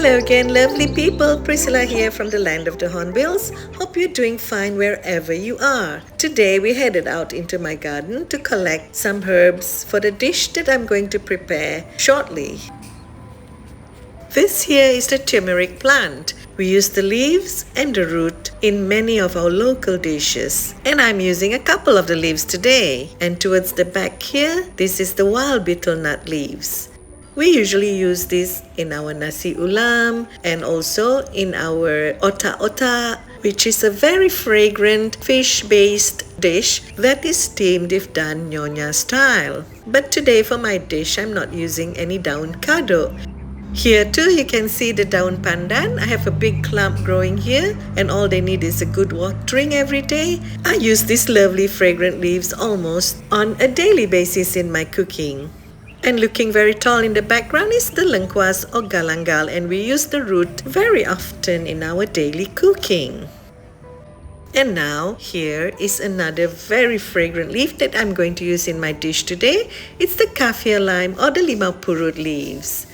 Hello again, lovely people. Priscilla here from the land of the Hornbills. Hope you're doing fine wherever you are. Today we headed out into my garden to collect some herbs for the dish that I'm going to prepare shortly. This here is the turmeric plant. We use the leaves and the root in many of our local dishes. And I'm using a couple of the leaves today. And towards the back here, this is the wild betel nut leaves. We usually use this in our nasi ulam and also in our otak-otak, which is a very fragrant fish-based dish that is steamed if done Nyonya style. But today for my dish, I'm not using any daun kaduk. Here too you can see the daun pandan. I have a big clump growing here and all they need is a good watering every day. I use these lovely fragrant leaves almost on a daily basis in my cooking. And looking very tall in the background is the lengkuas or galangal, and we use the root very often in our daily cooking. And now here is another very fragrant leaf that I'm going to use in my dish today. It's the kaffir lime or the limau purut leaves.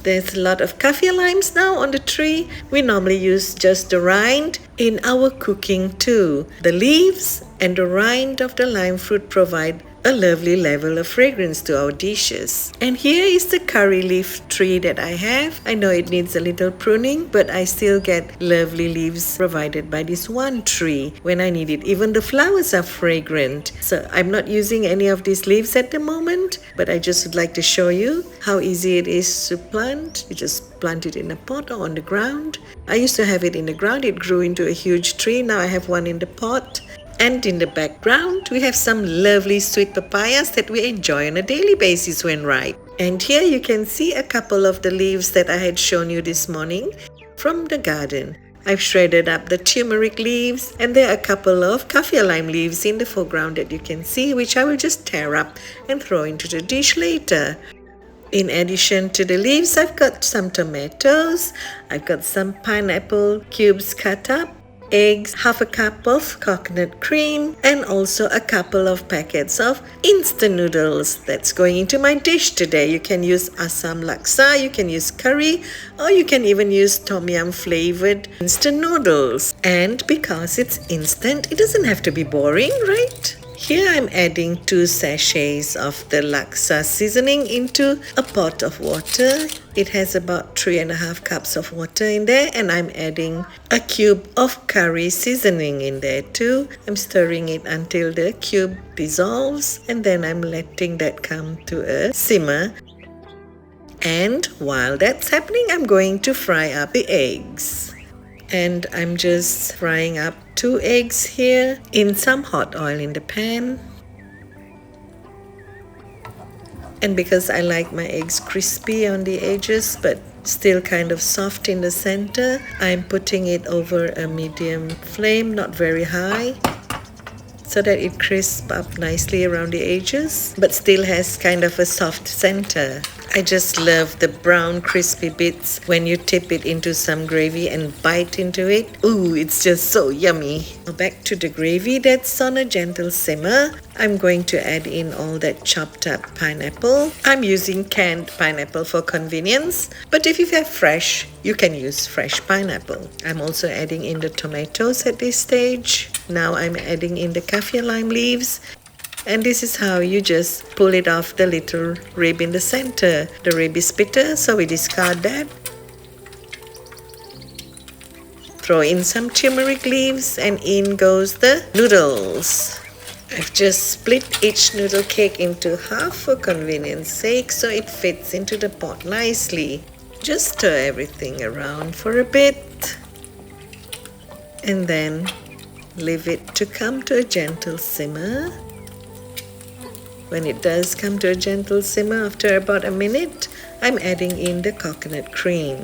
There's a lot of kaffir limes now on the tree. We normally use just the rind in our cooking too. The leaves and the rind of the lime fruit provide a lovely level of fragrance to our dishes. And here is the curry leaf tree that I have. I know it needs a little pruning, but I still get lovely leaves provided by this one tree when I need it. Even the flowers are fragrant. So I'm not using any of these leaves at the moment, but I just would like to show you how easy it is to plant. You just plant it in a pot or on the ground. I used to have it in the ground. It grew into a huge tree. Now I have one in the pot. And in the background, we have some lovely sweet papayas that we enjoy on a daily basis when ripe. And here you can see a couple of the leaves that I had shown you this morning from the garden. I've shredded up the turmeric leaves, and there are a couple of kaffir lime leaves in the foreground that you can see, which I will just tear up and throw into the dish later. In addition to the leaves, I've got some tomatoes, I've got some pineapple cubes cut up, eggs, half a cup of coconut cream, and also a couple of packets of instant noodles that's going into my dish today. You can use Asam laksa, you can use curry, or you can even use tom yum flavored instant noodles. And because it's instant, it doesn't have to be boring, right? Here I'm adding 2 sachets of the laksa seasoning into a pot of water. It has about 3.5 cups of water in there, and I'm adding a cube of curry seasoning in there too. I'm stirring it until the cube dissolves, and then I'm letting that come to a simmer. And while that's happening, I'm going to fry up the eggs. And I'm just frying up 2 eggs here in some hot oil in the pan. And because I like my eggs crispy on the edges but still kind of soft in the center, I'm putting it over a medium flame, not very high, so that it crisps up nicely around the edges but still has kind of a soft center. I just love the brown crispy bits when you tip it into some gravy and bite into it. Ooh, it's just so yummy. Now back to the gravy that's on a gentle simmer. I'm going to add in all that chopped up pineapple. I'm using canned pineapple for convenience, but if you have fresh, you can use fresh pineapple. I'm also adding in the tomatoes at this stage. Now I'm adding in the kaffir lime leaves. And this is how you just pull it off the little rib in the center. The rib is bitter, so we discard that. Throw in some turmeric leaves, and in goes the noodles. I've just split each noodle cake into half for convenience sake, so it fits into the pot nicely. Just stir everything around for a bit, and then leave it to come to a gentle simmer. When it does come to a gentle simmer after about a minute, I'm adding in the coconut cream.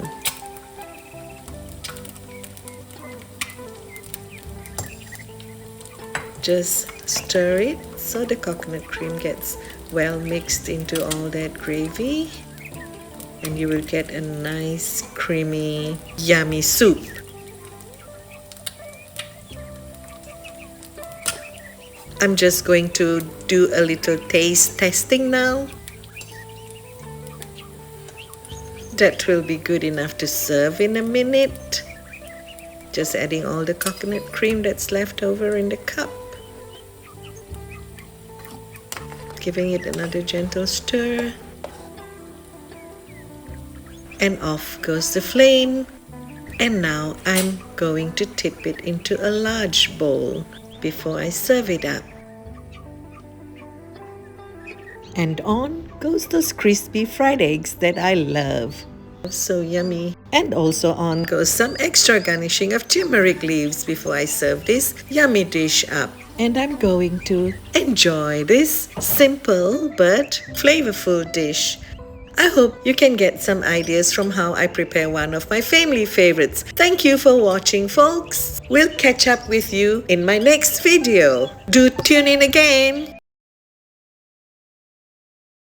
Just stir it so the coconut cream gets well mixed into all that gravy, and you will get a nice creamy yummy soup. I'm just going to do a little taste testing now. That will be good enough to serve in a minute. Just adding all the coconut cream that's left over in the cup. Giving it another gentle stir. And off goes the flame. And now I'm going to tip it into a large bowl before I serve it up. And on goes those crispy fried eggs that I love. So yummy. And also on goes some extra garnishing of turmeric leaves before I serve this yummy dish up. And I'm going to enjoy this simple but flavorful dish. I hope you can get some ideas from how I prepare one of my family favorites. Thank you for watching, folks. We'll catch up with you in my next video. Do tune in again.